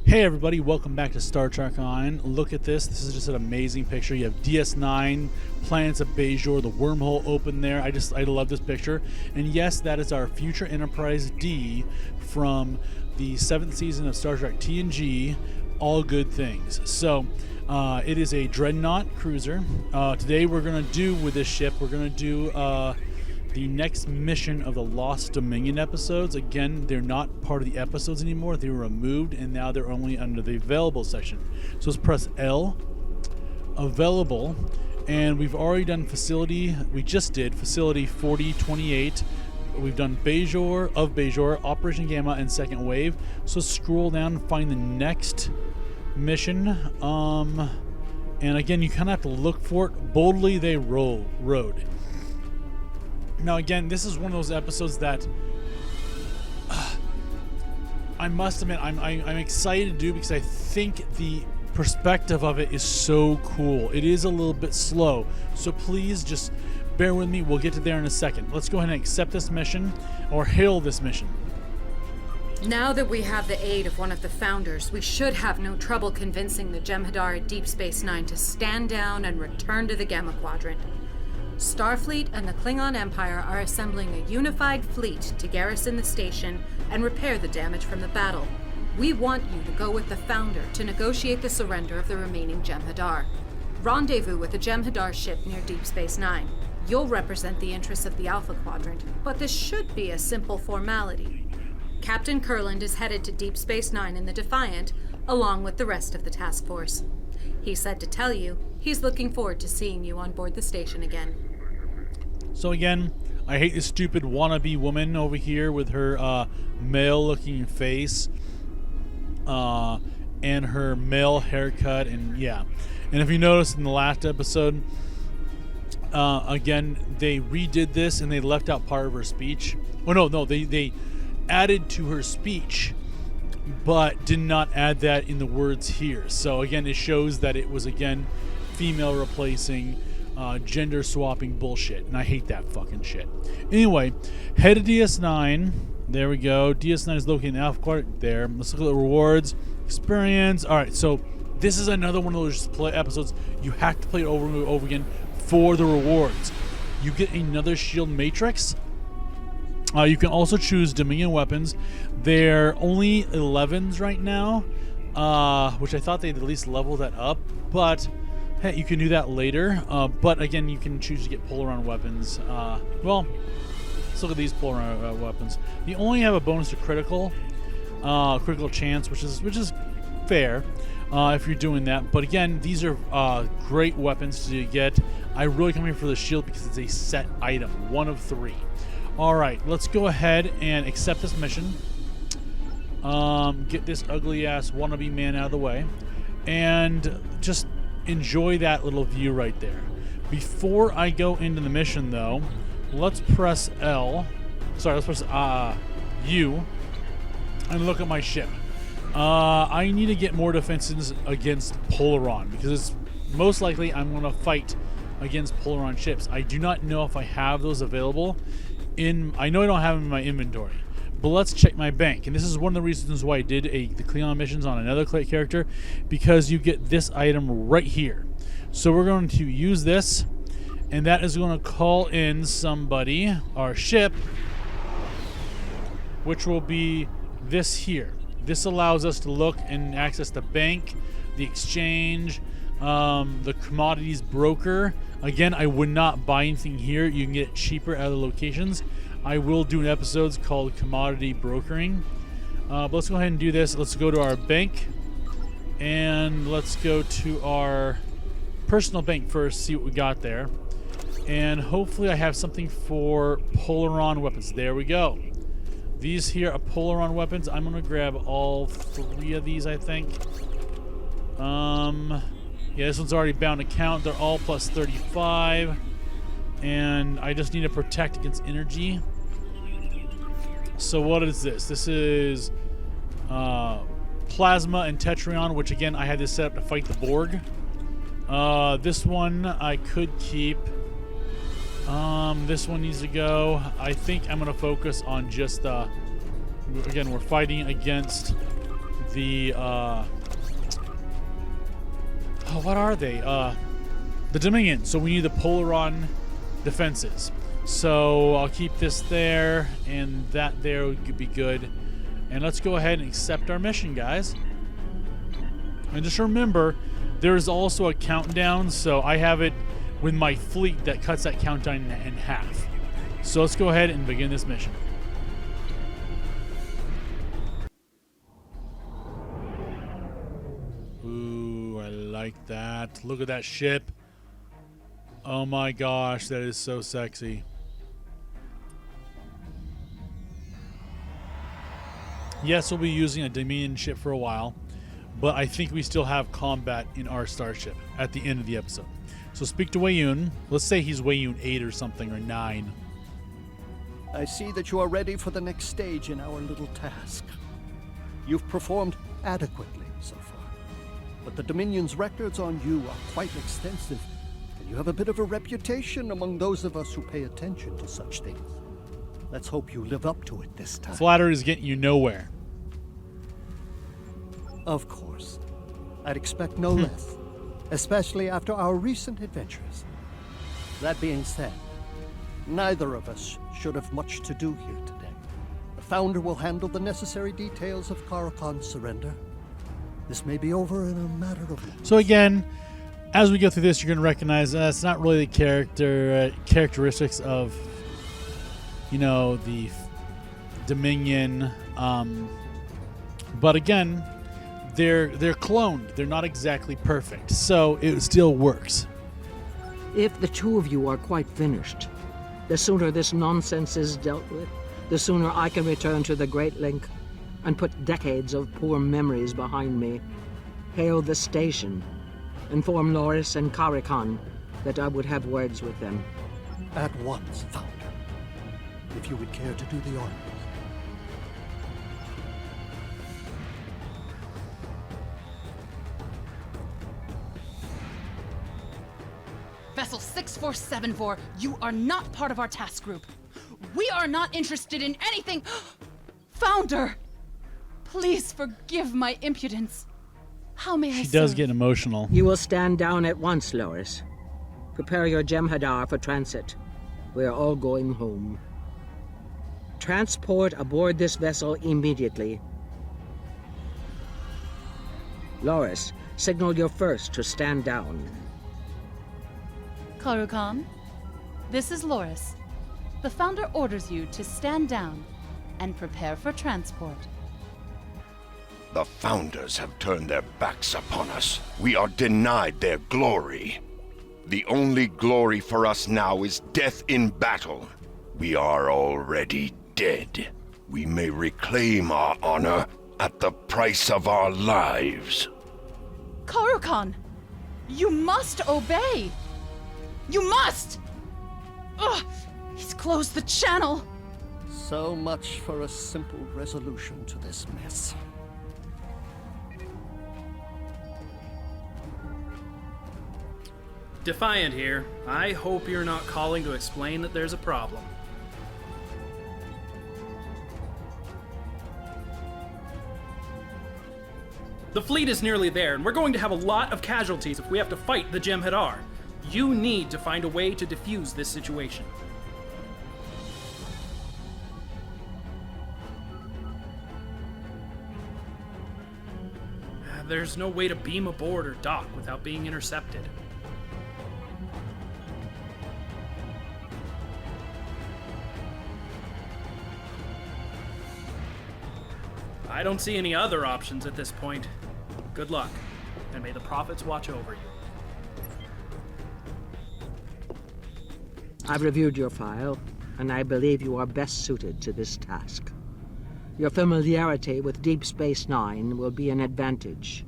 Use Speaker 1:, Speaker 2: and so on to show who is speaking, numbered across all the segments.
Speaker 1: Hey everybody, welcome back to Star Trek Online. Look at this. This is just an amazing picture. You have DS9, planets of Bajor, the wormhole open there. I love this picture. And yes, that is our future Enterprise D from the 7th season of Star Trek TNG, All Good Things. So, it is a Dreadnought cruiser. Today we're going to do with this ship, we're going to do the next mission of the Lost Dominion episodes. Again, they're not part of the episodes anymore. They were removed, and now they're only under the available section. So let's press L, available, and we've already done facility. We just did facility 4028. We've done Bajor, Operation Gamma, and Second Wave. So scroll down and find the next mission. And again, you kind of have to look for it. Boldly They Rode. Now again, this is one of those episodes that I must admit I'm excited to do because I think the perspective of it is so cool. It is a little bit slow, so please just bear with me. We'll get to there in a second. Let's go ahead and accept this mission, or hail this mission.
Speaker 2: Now that we have the aid of one of the founders, we should have no trouble convincing the Jem'Hadar at Deep Space Nine to stand down and return to the Gamma Quadrant. Starfleet and the Klingon Empire are assembling a unified fleet to garrison the station and repair the damage from the battle. We want you to go with the Founder to negotiate the surrender of the remaining Jem'Hadar. Rendezvous with the Jem'Hadar ship near Deep Space Nine. You'll represent the interests of the Alpha Quadrant, but this should be a simple formality. Captain Kurland is headed to Deep Space Nine in the Defiant, along with the rest of the task force. He said to tell you he's looking forward to seeing you on board the station again.
Speaker 1: So again, I hate this stupid wannabe woman over here with her male-looking face and her male haircut, and yeah. And if you notice in the last episode, again, they redid this and they left out part of her speech. Oh no, they added to her speech, but did not add that in the words here. So again, it shows that it was again female replacing. Gender swapping bullshit, and I hate that fucking shit. Anyway, head to DS9. There we go. DS9 is located in the Alpha Quadrant. There. Let's look at the rewards. Experience. All right, so this is another one of those episodes you have to play it over and over again for the rewards. You get another shield matrix. You can also choose Dominion weapons. They're only 11s right now, which I thought they'd at least level that up, but hey, you can do that later, but again, you can choose to get pull-around weapons. Well, let's look at these pull-around weapons. You only have a bonus to critical chance, which is fair if you're doing that. But again, these are great weapons to get. I really come here for the shield because it's a set item, 1 of 3. All right, let's go ahead and accept this mission. Get this ugly-ass wannabe man out of the way, and just enjoy that little view right there. Before I go into the mission, though, let's press L. Sorry, let's press U and look at my ship. I need to get more defenses against Polaron because it's most likely I'm going to fight against Polaron ships. I do not know if I have those available. I know I don't have them in my inventory. But let's check my bank. And this is one of the reasons why I did the Klingon missions on another character, because you get this item right here. So we're going to use this, and that is going to call in somebody, our ship, which will be this here. This allows us to look and access the bank, the exchange, the commodities broker. Again, I would not buy anything here. You can get it cheaper at other locations. I will do an episode called Commodity Brokering. But let's go ahead and do this. Let's go to our bank. And let's go to our personal bank first, see what we got there. And hopefully I have something for Polaron weapons. There we go. These here are Polaron weapons. I'm going to grab all 3 of these, I think. Yeah, this one's already bound to count. They're all plus 35. And I just need to protect against energy. So what is this? This is Plasma and Tetrion, which again, I had this set up to fight the Borg. This one I could keep. This one needs to go. I think I'm going to focus on just, again, we're fighting against the what are they? The Dominion. So we need the Polaron defenses. So I'll keep this there, and that there would be good. And let's go ahead and accept our mission, guys. And just remember, there's also a countdown, so I have it with my fleet that cuts that countdown in half. So let's go ahead and begin this mission. Ooh, I like that. Look at that ship. Oh my gosh, that is so sexy. Yes, we'll be using a Dominion ship for a while, but I think we still have combat in our starship at the end of the episode. So speak to Weiyun. Let's say he's Weiyun 8 or something, or 9.
Speaker 3: I see that you are ready for the next stage in our little task. You've performed adequately so far, but the Dominion's records on you are quite extensive, and you have a bit of a reputation among those of us who pay attention to such things. Let's hope you live up to it this time.
Speaker 1: Flattery is getting you nowhere.
Speaker 3: Of course. I'd expect no less, especially after our recent adventures. That being said, neither of us should have much to do here today. The Founder will handle the necessary details of Karakon's surrender. This may be over in a matter of months.
Speaker 1: So again, as we go through this, you're going to recognize it's not really the characteristics of, you know, the Dominion. But again, they're cloned. They're not exactly perfect, so it still works.
Speaker 4: If the two of you are quite finished, the sooner this nonsense is dealt with, the sooner I can return to the Great Link and put decades of poor memories behind me. Hail the station. Inform Loris and Karakon that I would have words with them.
Speaker 3: At once, Founder. If you would care to do the honors.
Speaker 5: Vessel 6474, you are not part of our task group. We are not interested in anything. Founder! Please forgive my impudence. How may I
Speaker 1: She does
Speaker 5: serve?
Speaker 1: get emotional.
Speaker 4: You will stand down at once, Loris. Prepare your Jem'Hadar for transit. We are all going home. Transport aboard this vessel immediately. Loris, signal your first to stand down.
Speaker 5: Karukan, this is Loris. The Founder orders you to stand down and prepare for transport.
Speaker 6: The Founders have turned their backs upon us. We are denied their glory. The only glory for us now is death in battle. We are already dead. We may reclaim our honor at the price of our lives.
Speaker 5: Karukan, you must obey. You must! Ugh, he's closed the channel.
Speaker 3: So much for a simple resolution to this mess.
Speaker 7: Defiant here. I hope you're not calling to explain that there's a problem. The fleet is nearly there, and we're going to have a lot of casualties if we have to fight the Jem'Hadar. You need to find a way to defuse this situation. There's no way to beam aboard or dock without being intercepted. I don't see any other options at this point. Good luck, and may the prophets watch over you.
Speaker 4: I've reviewed your file, and I believe you are best suited to this task. Your familiarity with Deep Space Nine will be an advantage.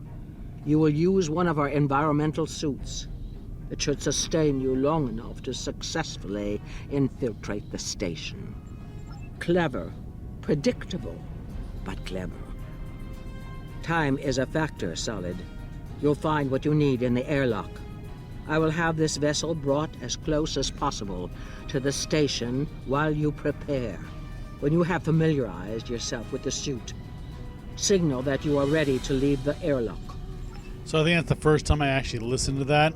Speaker 4: You will use one of our environmental suits. It should sustain you long enough to successfully infiltrate the station. Clever, predictable, but clever. Time is a factor, Solid. You'll find what you need in the airlock. I will have this vessel brought as close as possible to the station while you prepare. When you have familiarized yourself with the suit, signal that you are ready to leave the airlock.
Speaker 1: So I think that's the first time I actually listened to that.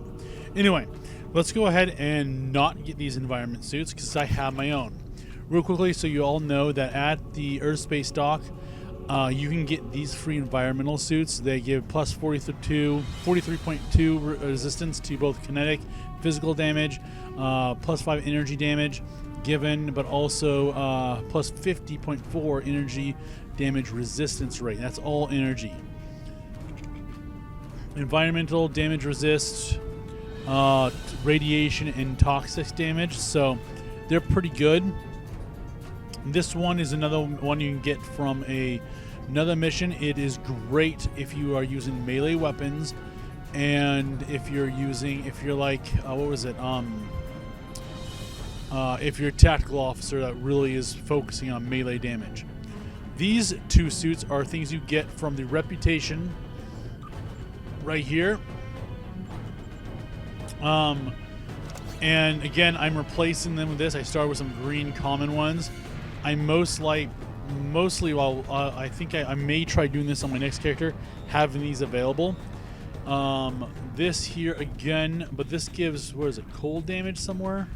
Speaker 1: Anyway, let's go ahead and not get these environment suits because I have my own. Real quickly, so you all know that at the Earth Space Dock, you can get these free environmental suits. They give plus 43.2 resistance to both kinetic, physical damage, plus 5 energy damage given, but also plus 50.4 energy damage resistance rate. That's all energy. Environmental damage resist, radiation and toxic damage, so they're pretty good. This one is another one you can get from another mission. It is great if you are using melee weapons, and if you're like, what was it? If you're a tactical officer that really is focusing on melee damage. These two suits are things you get from the reputation right here. And again, I'm replacing them with this. I started with some green common ones. I mostly, well, I think I may try doing this on my next character, having these available. This here again, but this gives, where is it, cold damage somewhere?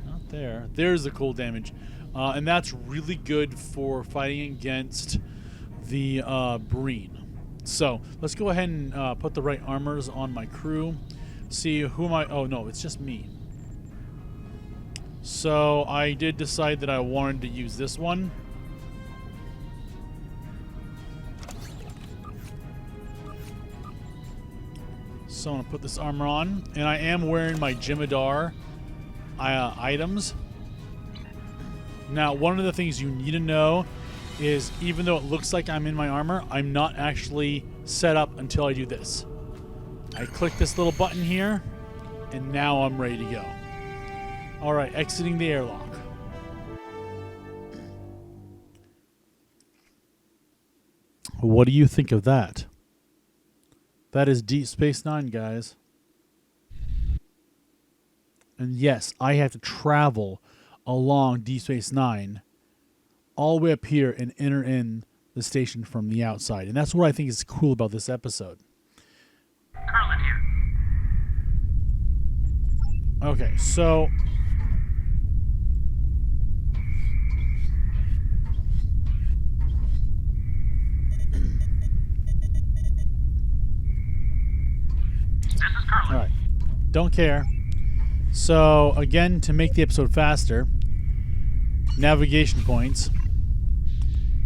Speaker 1: Not there. There's the cold damage. And that's really good for fighting against the Breen. So let's go ahead and put the right armors on my crew. See, who am I? Oh no, it's just me. So I did decide that I wanted to use this one. So I'm going to put this armor on. And I am wearing my Jem'Hadar items. Now, one of the things you need to know is, even though it looks like I'm in my armor, I'm not actually set up until I do this. I click this little button here, and now I'm ready to go. Alright, exiting the airlock. What do you think of that? That is Deep Space Nine, guys. And yes, I have to travel along Deep Space Nine all the way up here and enter in the station from the outside. And that's what I think is cool about this episode.
Speaker 8: Curlin here.
Speaker 1: Okay, so
Speaker 8: This is Curlin.
Speaker 1: all right, don't care. So again, to make the episode faster, navigation points.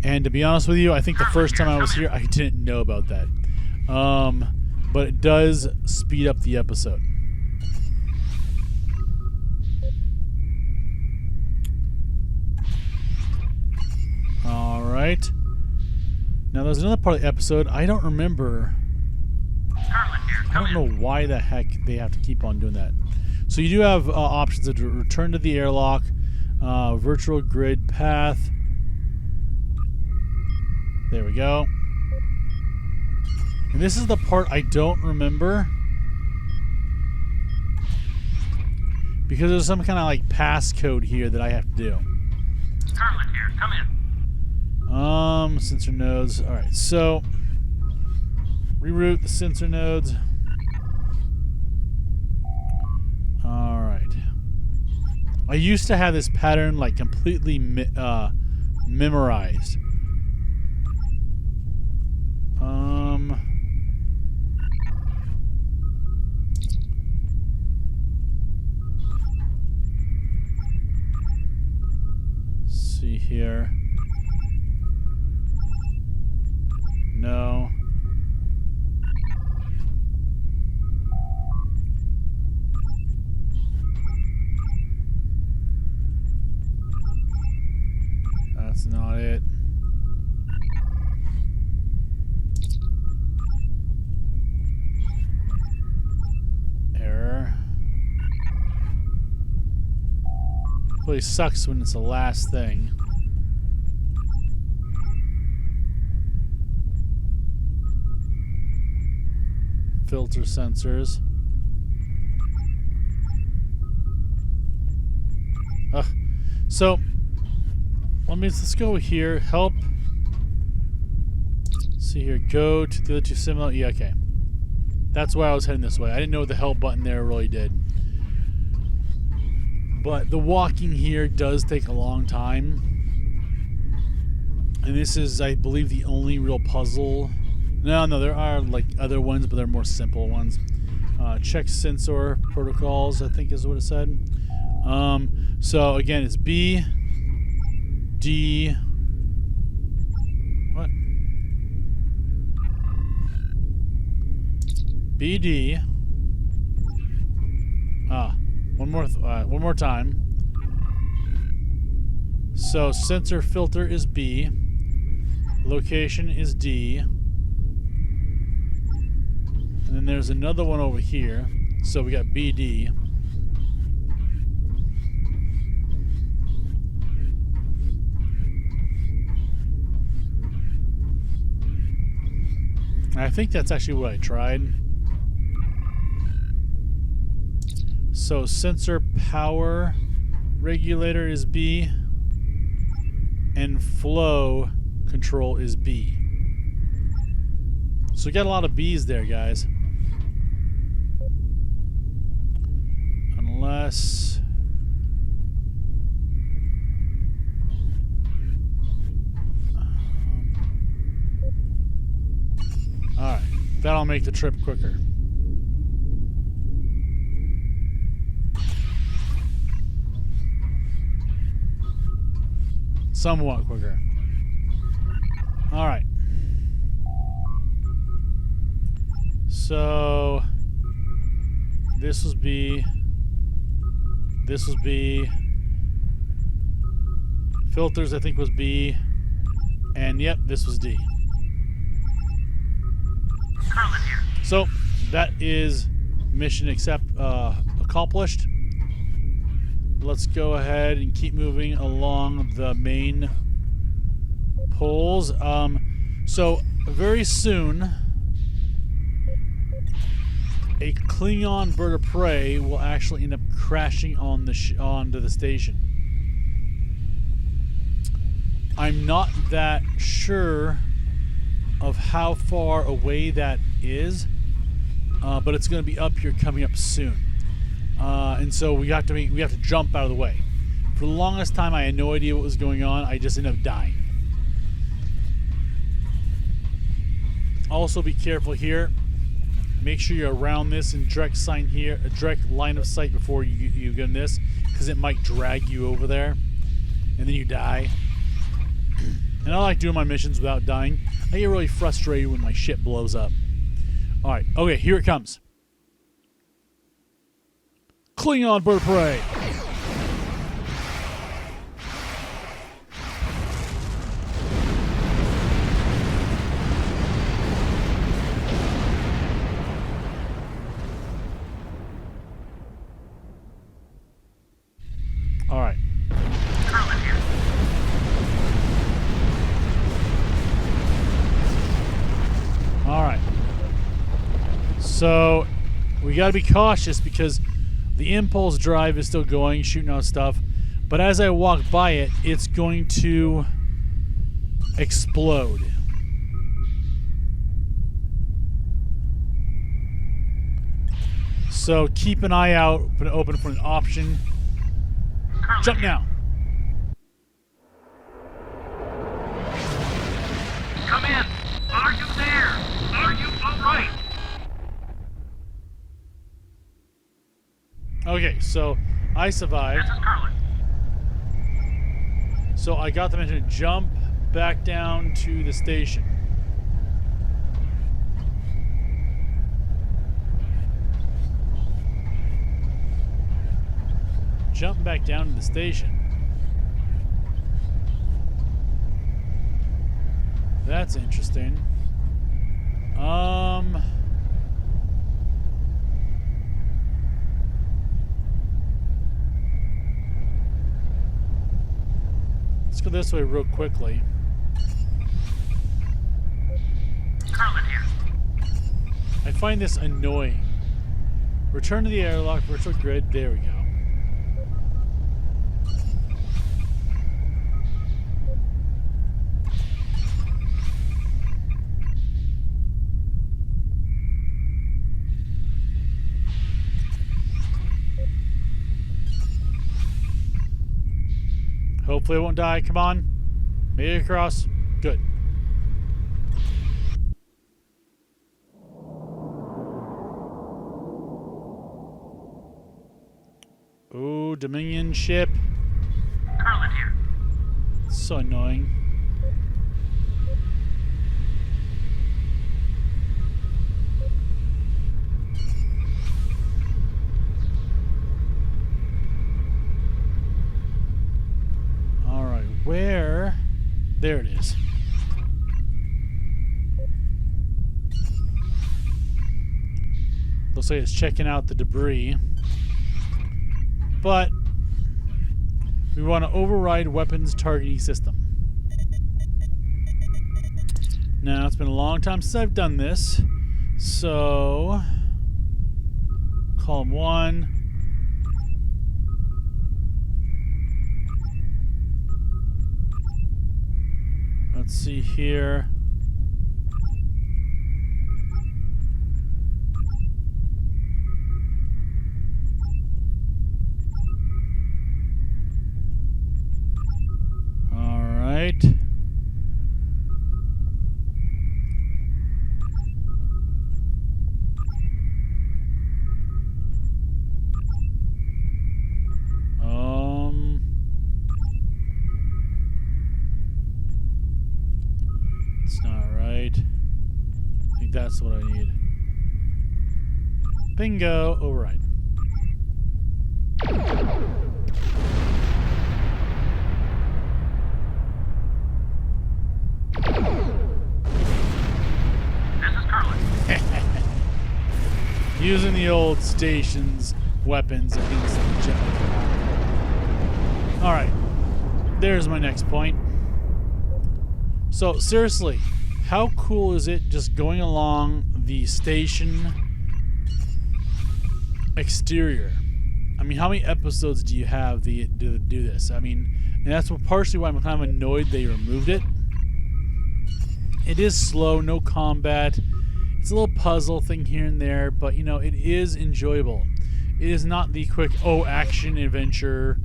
Speaker 1: And to be honest with you, I think the first time I was here, I didn't know about that. But it does speed up the episode. All right. Now there's another part of the episode I don't remember.
Speaker 8: Curlin here.
Speaker 1: I don't know why the heck they have to keep on doing that. So you do have options to return to the airlock, virtual grid path. There we go. And this is the part I don't remember, because there's some kind of like passcode here that I have to do.
Speaker 8: Curlin here. Come in.
Speaker 1: Sensor nodes. All right, so reroute the sensor nodes. All right. I used to have this pattern like completely memorized. See here. No. That's not it. Error. Really sucks when it's the last thing. Filter sensors. So let's go here. Help see here. Go to the other two similar. Yeah, okay. That's why I was heading this way. I didn't know what the help button there really did. But the walking here does take a long time. And this is, I believe, the only real puzzle. No, there are like other ones, but they're more simple ones. Check sensor protocols, I think is what it said. So again, it's B, D. What? BD. One more time. So sensor filter is B. Location is D. And then there's another one over here. So we got BD. I think that's actually what I tried. So sensor power regulator is B. And flow control is B. So we got a lot of B's there, guys. Unless... Alright. That'll make the trip quicker. Somewhat quicker. Alright. So this was B. This was B. Filters, I think, was B. And yep, this was D.
Speaker 8: Carlin here.
Speaker 1: So that is mission accomplished. Let's go ahead and keep moving along the main poles. So very soon, a Klingon bird of prey will actually end up crashing on the onto the station. I'm not that sure of how far away that is, but it's going to be up here coming up soon. And so we have to jump out of the way. For the longest time, I had no idea what was going on. I just ended up dying. Also, be careful here. Make sure you're around this in direct line of sight before you get in this, because it might drag you over there, and then you die. And I like doing my missions without dying. I get really frustrated when my ship blows up. All right, okay, here it comes. Klingon bird of prey. All right.
Speaker 8: Carlin here.
Speaker 1: All right. So we got to be cautious because the impulse drive is still going, shooting out stuff. But as I walk by it, it's going to explode. So keep an eye out, open for an option.
Speaker 8: Carlin
Speaker 1: Jump
Speaker 8: here.
Speaker 1: now.
Speaker 8: Come in. Are you there? Are you all right?
Speaker 1: Okay, so I survived.
Speaker 8: This is Carlin.
Speaker 1: So I got them to jump back down to the station. Jump back down to the station. That's interesting. Let's go this way real quickly.
Speaker 8: Carlin here.
Speaker 1: I find this annoying. Return to the airlock virtual grid. There we go. Hopefully I won't die. Come on. Make it across. Good. Ooh, Dominion ship.
Speaker 8: Curlin here.
Speaker 1: So annoying. Alright, where? There it is. Looks like it's checking out the debris. But we want to override weapons targeting system. Now, it's been a long time since I've done this. So, column 1. Let's see here. All right. It's not right. I think that's what I need. Bingo, override.
Speaker 8: This is Curlin.
Speaker 1: Using the old station's weapons against the jet. Alright. There's my next point. So, seriously, how cool is it just going along the station exterior? I mean, how many episodes do you have to do this? I mean, and that's partially why I'm kind of annoyed they removed it. It is slow, no combat. It's a little puzzle thing here and there, but, you know, it is enjoyable. It is not the quick, oh, action adventure.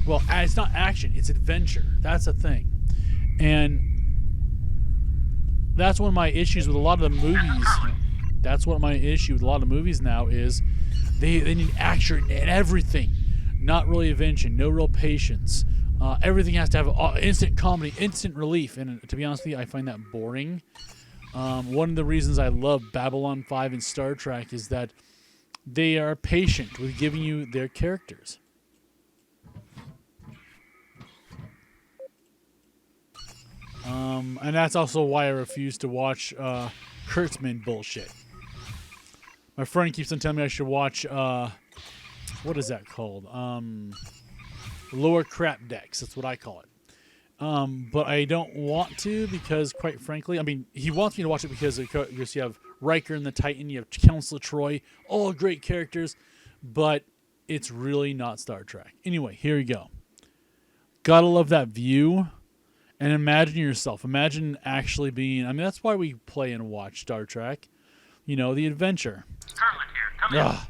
Speaker 1: Well, it's not action, it's adventure. That's a thing. And that's one of my issues with a lot of the movies. That's what my issue with a lot of movies now is they need action and everything. Not really adventure, no real patience. Everything has to have instant comedy, instant relief. And to be honest with you, I find that boring. One of the reasons I love Babylon 5 and Star Trek is that they are patient with giving you their characters. And that's also why I refuse to watch Kurtzman bullshit. My friend keeps on telling me I should watch, what is that called? Lower Crap Decks. That's what I call it. But I don't want to because, quite frankly, I mean, he wants me to watch it because you have Riker and the Titan, you have Counselor Troy, all great characters, but it's really not Star Trek. Anyway, here you go. Gotta love that view. And imagine yourself. Imagine actually being... I mean, that's why we play and watch Star Trek. You know, the adventure.
Speaker 8: Curlin here. Come in.
Speaker 1: Ugh.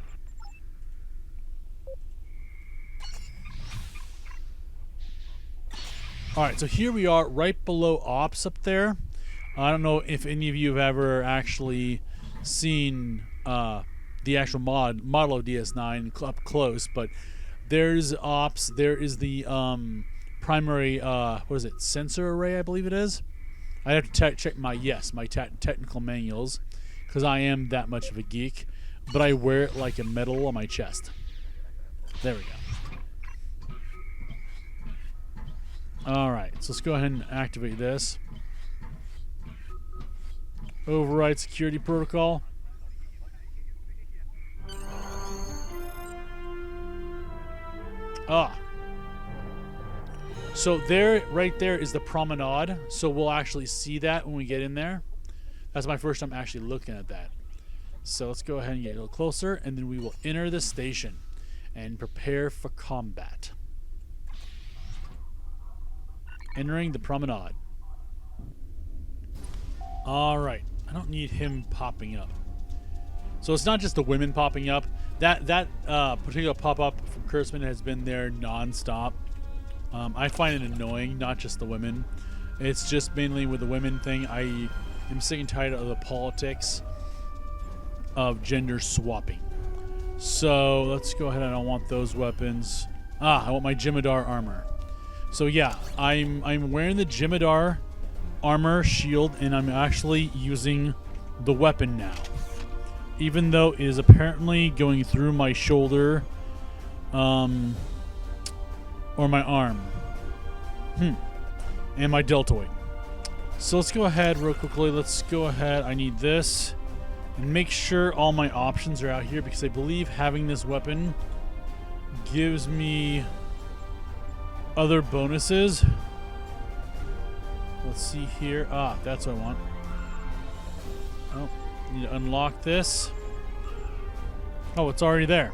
Speaker 1: Alright, so here we are right below Ops up there. I don't know if any of you have ever actually seen the actual model of DS9 up close, but there's Ops. There is the... primary, what is it, sensor array, I believe it is. I have to check my technical manuals, because I am that much of a geek, but I wear it like a medal on my chest. There we go. Alright, so let's go ahead and activate this. Override security protocol. So there, right there is the promenade. So we'll actually see that when we get in there. That's my first time actually looking at that. So let's go ahead and get a little closer, and then we will enter the station and prepare for combat. Entering the promenade. All right. I don't need him popping up. So it's not just the women popping up. That particular pop-up from Kurtzman has been there non-stop. I find it annoying, not just the women. It's just mainly with the women thing. I am sick and tired of the politics of gender swapping. So let's go ahead. I don't want those weapons. I want my Jim'Hadar armor. So yeah, I'm wearing the Jim'Hadar armor shield, and I'm actually using the weapon now. Even though it is apparently going through my shoulder, or my arm. And my deltoid. So let's go ahead real quickly. Let's go ahead. I need this. And make sure all my options are out here, because I believe having this weapon gives me other bonuses. Let's see here. That's what I want. Oh, need to unlock this. Oh, it's already there.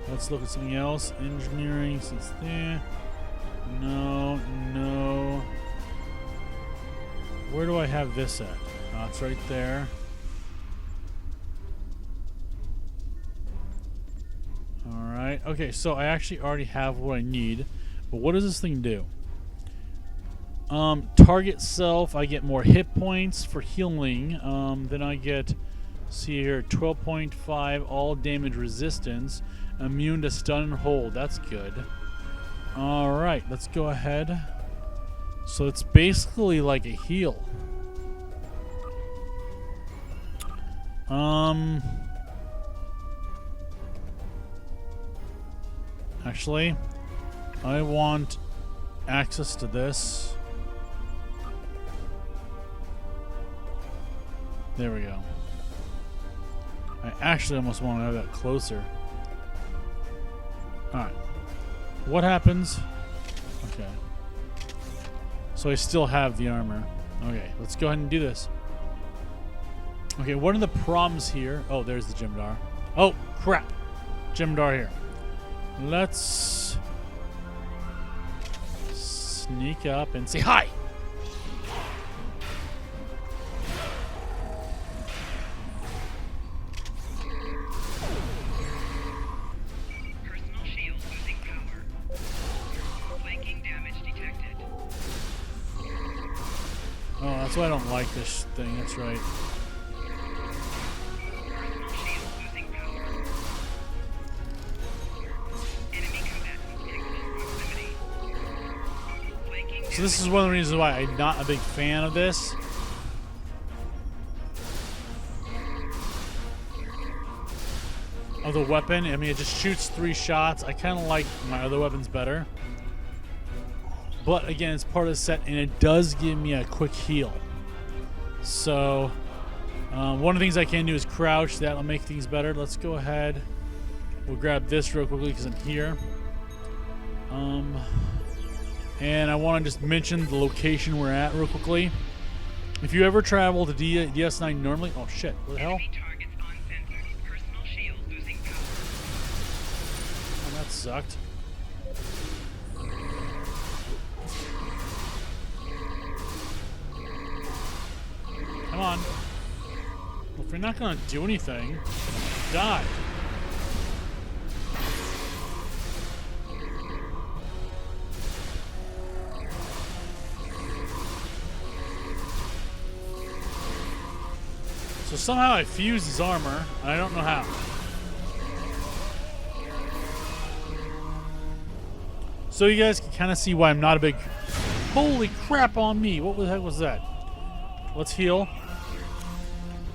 Speaker 1: Let's look at something else. Engineering, since there. No. Where do I have this at? It's right there. Alright. Okay, so I actually already have what I need. But what does this thing do? Target self, I get more hit points for healing. Then I get, see here, 12.5 all damage resistance. Immune to stun and hold. That's good. Alright, let's go ahead. So it's basically like a heal. Actually, I want access to this. There we go. I actually almost want to have that closer. Alright. What happens? Okay. So I still have the armor. Okay, let's go ahead and do this. Okay, one of the problems here... Oh, there's the Jim'Hadar. Oh, crap. Jim'Hadar here. Let's sneak up and say hi.
Speaker 8: Personal shield losing power. Flanking damage detected.
Speaker 1: Oh, that's why I don't like this thing. That's right.
Speaker 8: Personal shield losing power. Enemy combatants in close proximity. Flanking
Speaker 1: So this is one of the reasons why I'm not a big fan of this. Of the weapon. I mean, it just shoots 3 shots. I kind of like my other weapons better. But again, it's part of the set, and it does give me a quick heal. So, one of the things I can do is crouch. That'll make things better. Let's go ahead. We'll grab this real quickly because I'm here. And I want to just mention the location we're at real quickly. If you ever travel to DS9 normally... Oh, shit. What the hell?
Speaker 8: enemy targets on sensors. Personal shield losing power.
Speaker 1: Oh, that sucked. Come on. Well, if you're not going to do anything, die. So somehow I fused his armor, and I don't know how. So you guys can kind of see why I'm not a big... Holy crap on me! What the heck was that? Let's heal.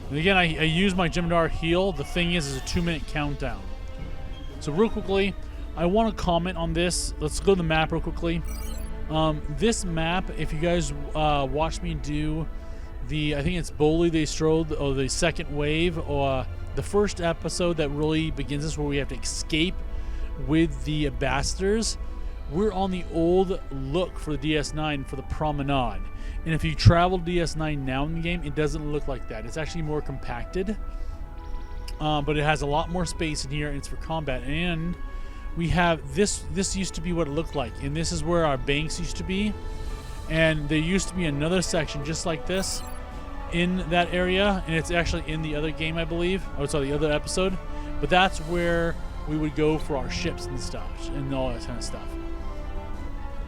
Speaker 1: And again, I use my Jim'Hadar heal. The thing is, it's a 2-minute countdown. So real quickly, I want to comment on this. Let's go to the map real quickly. This map, if you guys watch me do the, I think it's Boldly They Strode, or the second wave, or the first episode that really begins this, where we have to escape with the ambassadors. We're on the old look for the DS9 for the promenade. And if you travel DS9 now in the game, it doesn't look like that. It's actually more compacted. But it has a lot more space in here, and it's for combat. And we have this used to be what it looked like. And this is where our banks used to be. And there used to be another section just like this in that area. And it's actually in the other game, I believe. Oh, sorry, the other episode. But that's where we would go for our ships and stuff. And all that kind of stuff.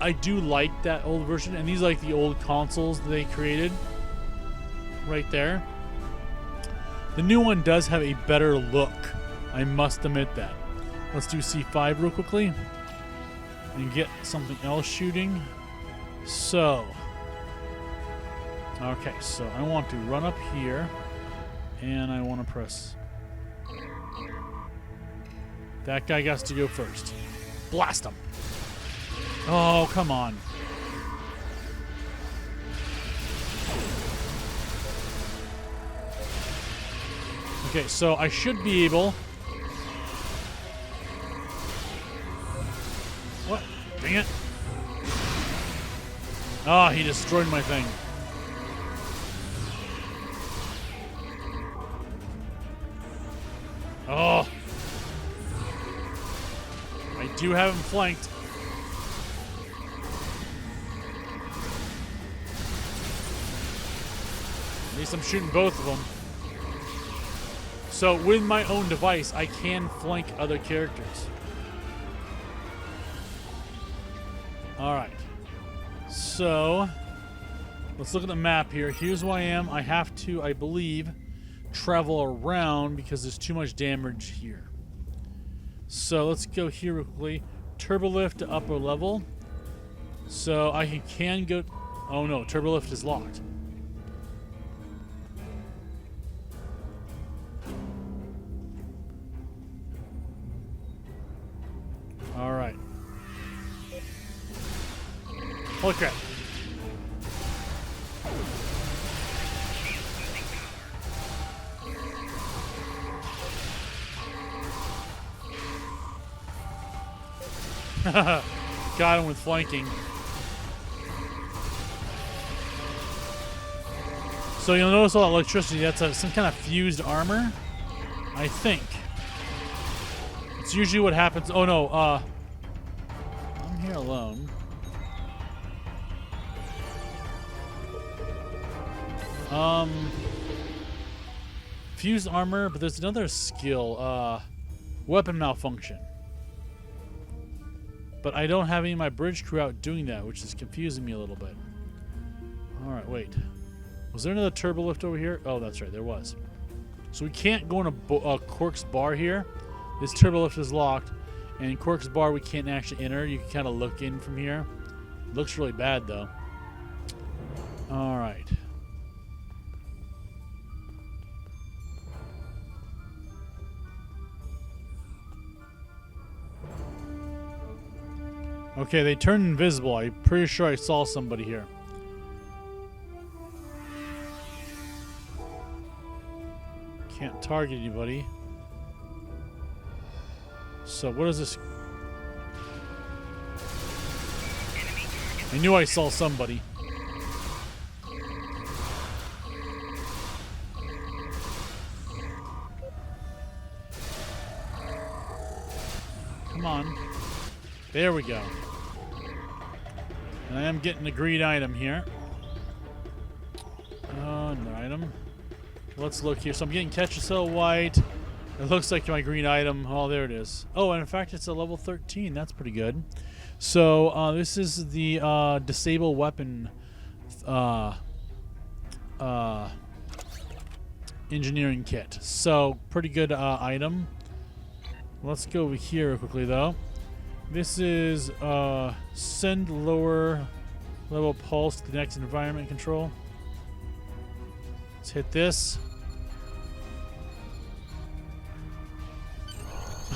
Speaker 1: I do like that old version, and these are like the old consoles that they created right there. The new one does have a better look. I must admit that. Let's do C5 real quickly and get something else shooting. So, okay, so I want to run up here and I want to press. That guy has to go first. Blast him. Oh, come on. Okay, so I should be able... What? Dang it. Oh, he destroyed my thing. Oh. I do have him flanked. At least I'm shooting both of them. So with my own device, I can flank other characters. Alright. So, let's look at the map here. Here's where I am. I have to, I believe, travel around because there's too much damage here. So let's go here real quickly. Turbolift to upper level. So I can go... Oh no, Turbolift is locked. Alright. Holy crap. Got him with flanking. So you'll notice all that electricity. That's some kind of fused armor, I think. It's usually what happens. Oh no, I'm here alone. Fused armor, but there's another skill, weapon malfunction. But I don't have any of my bridge crew out doing that, which is confusing me a little bit. Alright, wait. Was there another turbolift over here? Oh, that's right, there was. So we can't go in a Cork's bar here. This turbolift is locked. And in Cork's bar, we can't actually enter. You can kind of look in from here. It looks really bad, though. Alright. Okay, they turned invisible. I'm pretty sure I saw somebody here. Can't target anybody. So what is this? I knew I saw somebody. Come on. There we go. And I am getting a green item here. Another item. Let's look here. So I'm getting Catch a Cell White. It looks like my green item. Oh, there it is. Oh, and in fact, it's a level 13. That's pretty good. So this is the Disable Weapon Engineering Kit. So, pretty good item. Let's go over here quickly, though. This is send lower level pulse to the next environment control. Let's hit this.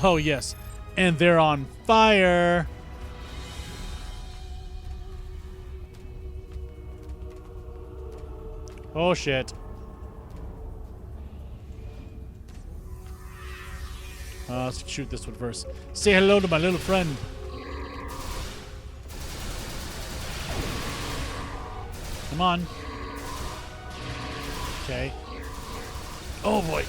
Speaker 1: Oh, yes. And they're on fire. Oh, shit. Let's shoot this one first. Say hello to my little friend. Come on. Okay. Oh, boy.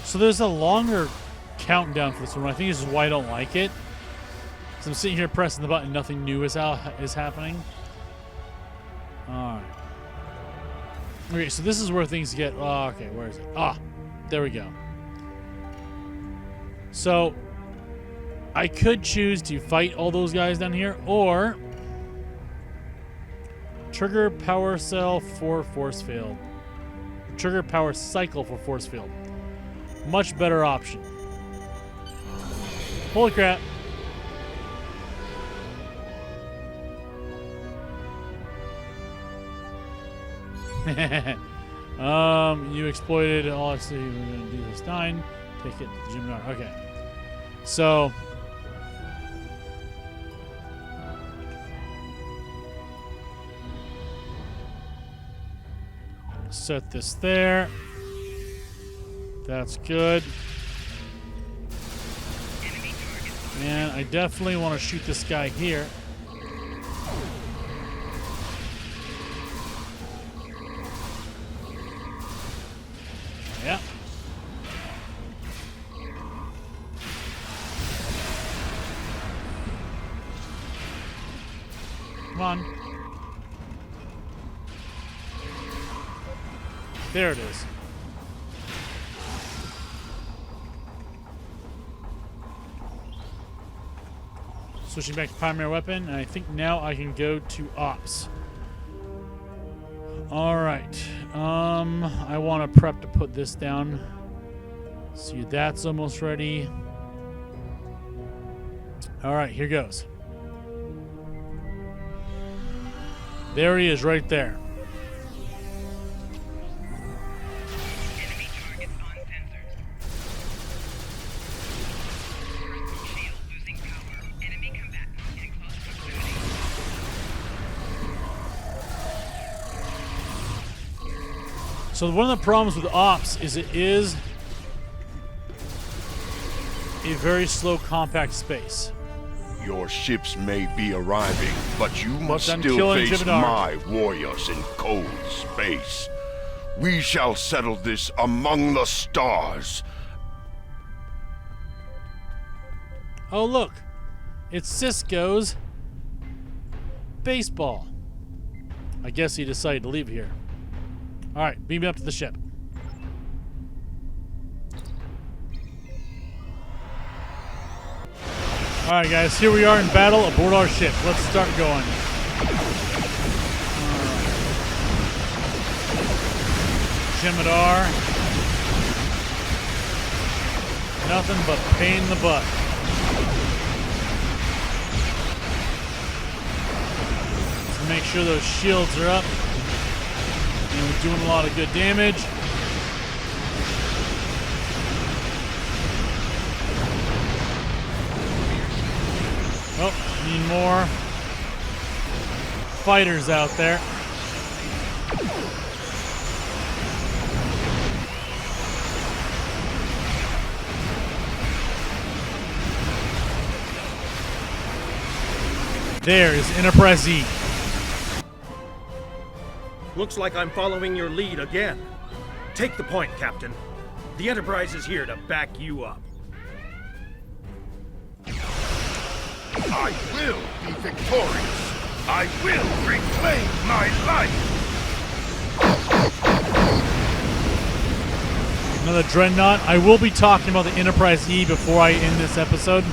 Speaker 1: So there's a longer countdown for this one. I think this is why I don't like it. So I'm sitting here pressing the button, nothing new is happening. Alright. Okay, so this is where things get... Oh, okay, where is it? Ah, there we go. So, I could choose to fight all those guys down here, or... Trigger power cell for force field. Trigger power cycle for force field. Much better option. Holy crap. You exploited all. So we're gonna do this 9. Take it to the Gemini. Okay. So. Set this there. That's good. And I definitely want to shoot this guy here. Yeah. Come on. There it is. Switching back to primary weapon, and I think now I can go to ops. Alright. I want to prep to put this down. See, that's almost ready. Alright, here goes. There he is, right there.
Speaker 8: Enemy targets on sensors. Personal shield losing power. Enemy combatant in close proximity.
Speaker 1: So one of the problems with ops is it is a very slow, compact space.
Speaker 6: Your ships may be arriving, but you must
Speaker 1: Done
Speaker 6: still
Speaker 1: killing
Speaker 6: face
Speaker 1: Jimidar.
Speaker 6: my warriors in cold space. We shall settle this among the stars.
Speaker 1: Oh, look. It's Cisco's baseball. I guess he decided to leave here. All right, beam me up to the ship. All right, guys, here we are in battle aboard our ship. Let's start going. Jimidar. Nothing but pain in the butt. Let's make sure those shields are up. And we're doing a lot of good damage. Oh, need more fighters out there. There is Enterprise E.
Speaker 9: Looks like I'm following your lead again. Take the point, Captain. The Enterprise is here to back you up.
Speaker 6: I will be victorious. I will reclaim my life.
Speaker 1: Another Dreadnought. I will be talking about the Enterprise E before I end this episode.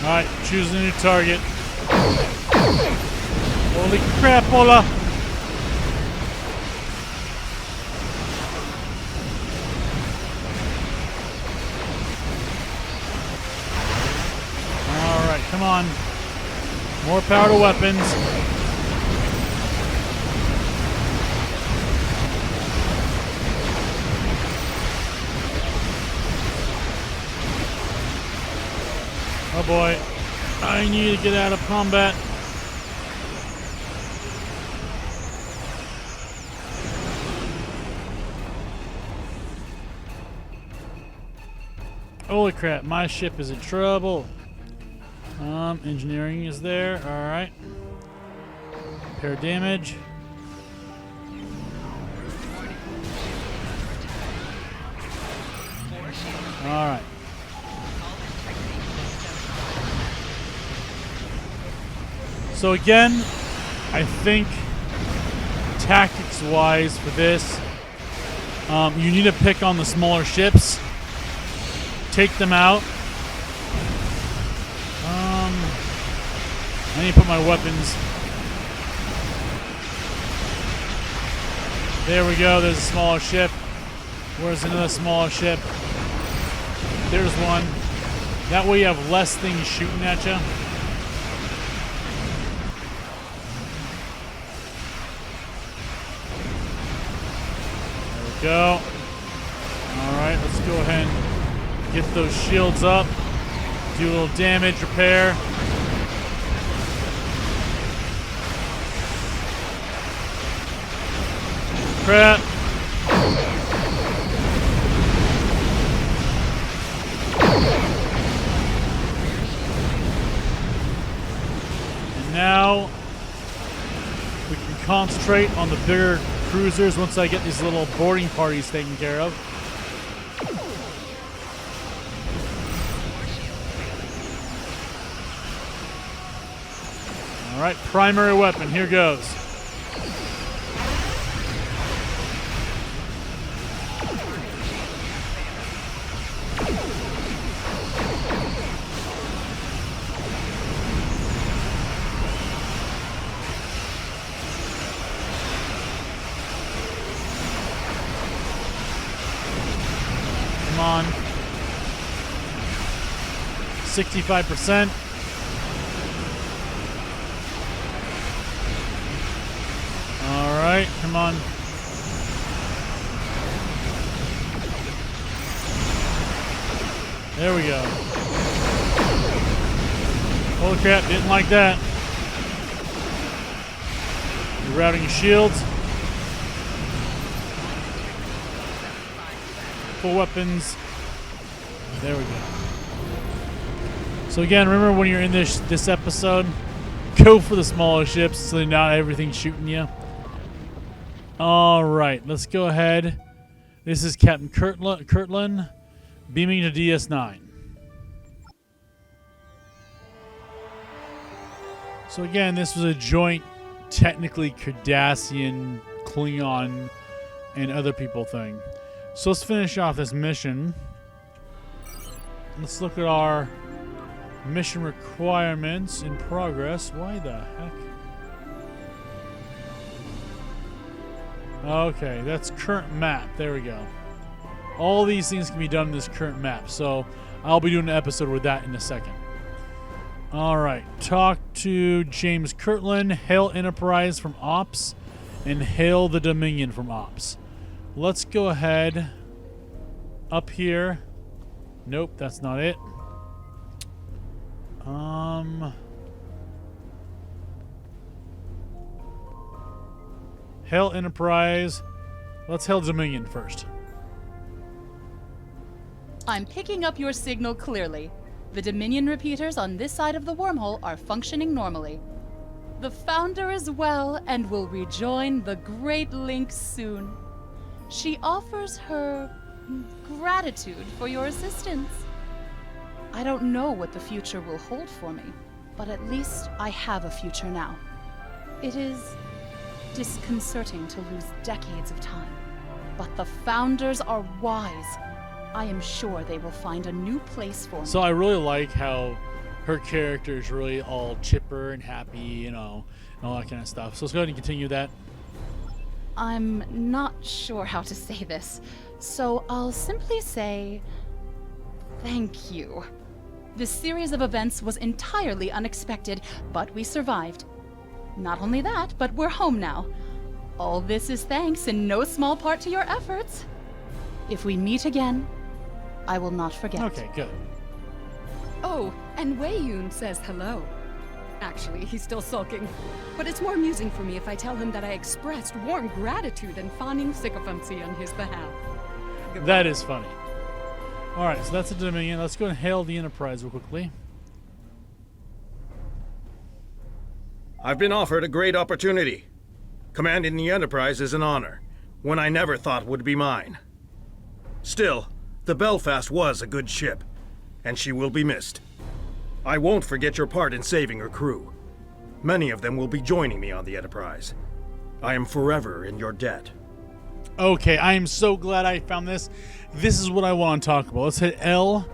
Speaker 1: Alright, choose a new target. Holy crap, Ola! Alright, come on. More power to weapons. Oh boy. I need to get out of combat. Holy crap, my ship is in trouble. Engineering is there. Alright. Repair damage. Alright. So again, I think tactics-wise for this, you need to pick on the smaller ships. Take them out. I need to put my weapons. There we go. There's a smaller ship. Where's another smaller ship? There's one. That way you have less things shooting at you. There we go. Alright, let's go ahead and get those shields up. Do a little damage repair. Crap. And now we can concentrate on the bigger cruisers once I get these little boarding parties taken care of. All right, primary weapon, here goes. Come on. 65%. All right, come on. There we go. Holy crap, didn't like that. You're routing your shields. Full weapons. There we go. So again, remember when you're in this episode, go for the smaller ships so not everything's shooting you. All right, let's go ahead. This is Captain Kirtland beaming to DS9. So again, this was a joint, technically Cardassian, Klingon, and other people thing. So let's finish off this mission. Let's look at our mission requirements in progress. Why the heck? Okay, that's current map. There we go. All these things can be done in this current map. So I'll be doing an episode with that in a second. Alright, talk to James Kirtland, hail Enterprise from Ops, and hail the Dominion from Ops. Let's go ahead up here. Nope, that's not it. Hail Enterprise. Let's hail Dominion first.
Speaker 5: I'm picking up your signal clearly. The Dominion repeaters on this side of the wormhole are functioning normally. The Founder is well and will rejoin the Great Link soon. She offers her gratitude for your assistance. I don't know what the future will hold for me, but at least I have a future now. It is disconcerting to lose decades of time, but the Founders are wise. I am sure they will find a new place for me.
Speaker 1: So I really like how her character is really all chipper and happy, you know, and all that kind of stuff. So let's go ahead and continue that.
Speaker 5: I'm not sure how to say this, so I'll simply say thank you. This series of events was entirely unexpected, but we survived. Not only that, but we're home now. All this is thanks in no small part to your efforts. If we meet again, I will not forget.
Speaker 1: Okay, good.
Speaker 10: Oh, and Wei Yun says hello. Actually, he's still sulking. But it's more amusing for me if I tell him that I expressed warm gratitude and fawning sycophancy on his behalf.
Speaker 1: That is funny. Alright, so that's the Dominion. Let's go and hail the Enterprise real quickly.
Speaker 9: I've been offered a great opportunity. Commanding the Enterprise is an honor, one I never thought would be mine. Still, the Belfast was a good ship, and she will be missed. I won't forget your part in saving her crew. Many of them will be joining me on the Enterprise. I am forever in your debt.
Speaker 1: Okay, I am so glad I found this. This is what I want to talk about. Let's hit L.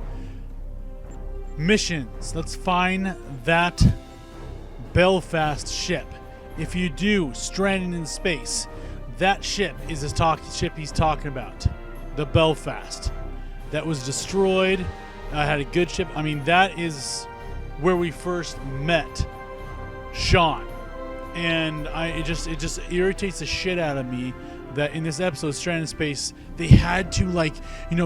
Speaker 1: Missions. Let's find that Belfast ship. If you do, stranded in space, that ship is the ship he's talking about. The Belfast. That was destroyed. Had a good ship. I mean, that is where we first met Sean. And it just irritates the shit out of me that in this episode, Stranded in Space, they had to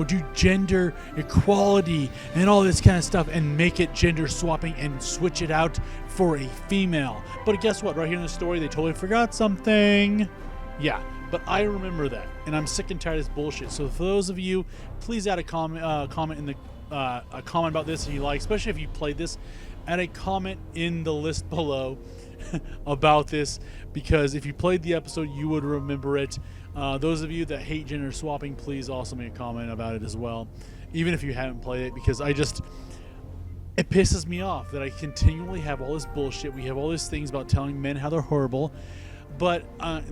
Speaker 1: do gender equality and all this kind of stuff and make it gender swapping and switch it out for a female. But guess what? Right here in the story, they totally forgot something. Yeah, but I remember that, and I'm sick and tired of this bullshit. So for those of you, please add a comment in the a comment about this if you like, especially if you played this. Add a comment in the list below about this, because if you played the episode, you would remember it. Those of you that hate gender swapping, please also make a comment about it as well, even if you haven't played it, because it pisses me off that I continually have all this bullshit. We have all these things about telling men how they're horrible, but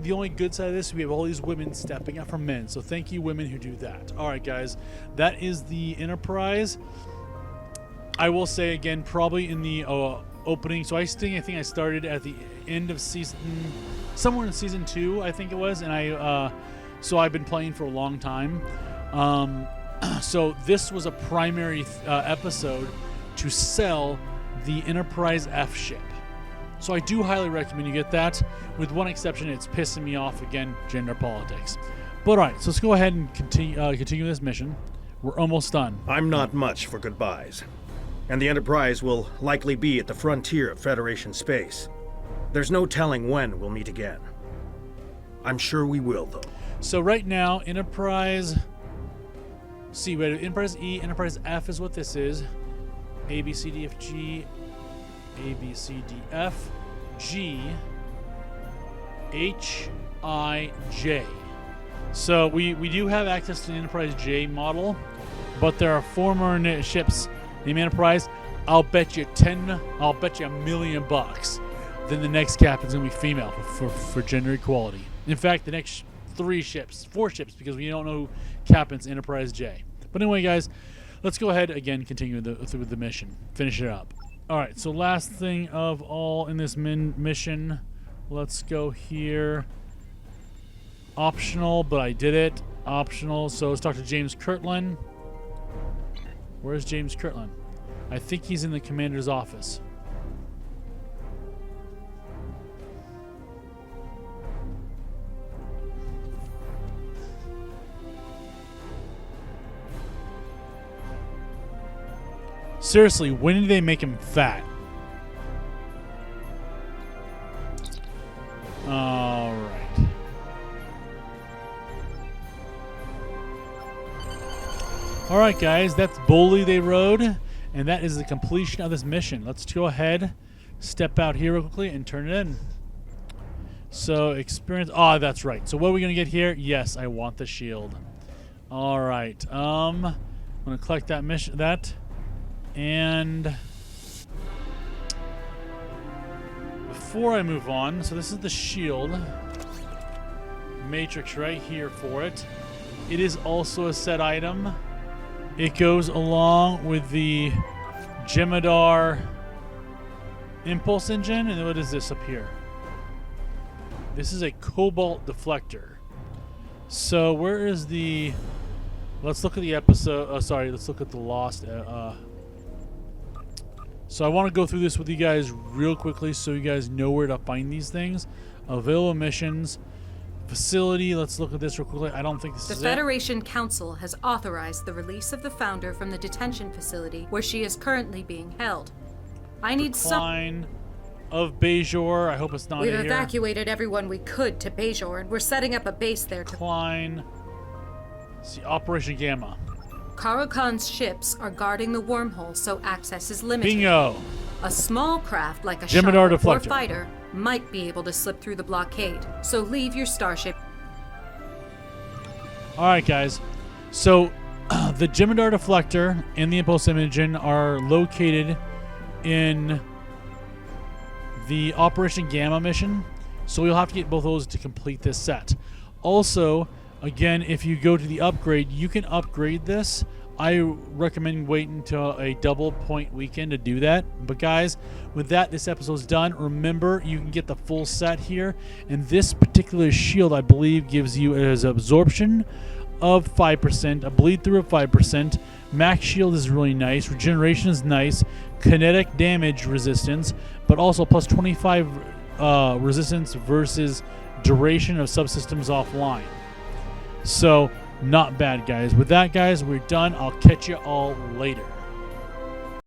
Speaker 1: the only good side of this, we have all these women stepping up for men. So thank you, women who do that. All right, guys, that is the Enterprise. I will say again, probably in the opening. So I think I started at the end of somewhere in season 2, I think it was, and so I've been playing for a long time. So this was a primary episode to sell the Enterprise F ship. So I do highly recommend you get that. With one exception, it's pissing me off again, gender politics. But all right, so let's go ahead and continue this mission. We're almost done.
Speaker 9: I'm not much for goodbyes, and the Enterprise will likely be at the frontier of Federation space. There's no telling when we'll meet again. I'm sure we will, though.
Speaker 1: So right now, Enterprise C, wait, Enterprise E, Enterprise F is what this is. A, B, C, D, F, G, A, B, C, D, F, G, H, I, J. So we do have access to the Enterprise J model, but there are 4 more ships named Enterprise. I'll bet you $1 million then the next captain's gonna be female for gender equality. In fact, the next 4 ships, because we don't know who captains Enterprise J. But anyway, guys, let's go ahead again, continue through the mission, finish it up. All right, so last thing of all in this mission, let's go here. Optional, but I did it. Optional. So let's talk to James Kirtland. Where's James Kirtland? I think he's in the commander's office. Seriously, when did they make him fat? All right. All right, guys, that's Bully They Rode, and that is the completion of this mission. Let's go ahead, step out here real quickly, and turn it in. So, experience. Oh, that's right. So, what are we gonna get here? Yes, I want the shield. All right. I'm gonna collect that mission. And before I move on, so this is the shield matrix right here for it. It is also a set item. It goes along with the Jem'Hadar impulse engine. And what is this up here? This is a cobalt deflector. So where is the... Let's look at the episode... let's look at the lost... So I want to go through this with you guys real quickly so you guys know where to find these things. Available missions, facility. Let's look at this real quickly. I don't think this
Speaker 2: The
Speaker 1: is
Speaker 2: Federation Council has authorized the release of the Founder from the detention facility where she is currently being held. I need some...
Speaker 1: Decline of Bajor. I hope it's not
Speaker 2: We've
Speaker 1: here.
Speaker 2: evacuated everyone we could to Bajor, and we're setting up a base there to...
Speaker 1: Decline. Let's see, Operation Gamma.
Speaker 2: Karo Khan's ships are guarding the wormhole, so access is limited.
Speaker 1: Bingo.
Speaker 2: A small craft like a
Speaker 1: Jem'Hadar
Speaker 2: shuttle or
Speaker 1: deflector.
Speaker 2: fighter might be able to slip through the blockade, so leave your starship.
Speaker 1: Alright, guys. So, the Jem'Hadar deflector and the Impulse Imogen are located in the Operation Gamma mission. So, you'll have to get both those to complete this set. Also, again, if you go to the upgrade, you can upgrade this. I recommend waiting until a double point weekend to do that. But guys, with that, this episode's done. Remember, you can get the full set here. And this particular shield, I believe, gives you as absorption of 5%, a bleed through of 5%. Max shield is really nice. Regeneration is nice. Kinetic damage resistance, but also plus 25 resistance versus duration of subsystems offline. So, not bad, guys. With that, guys, we're done. I'll catch you all later.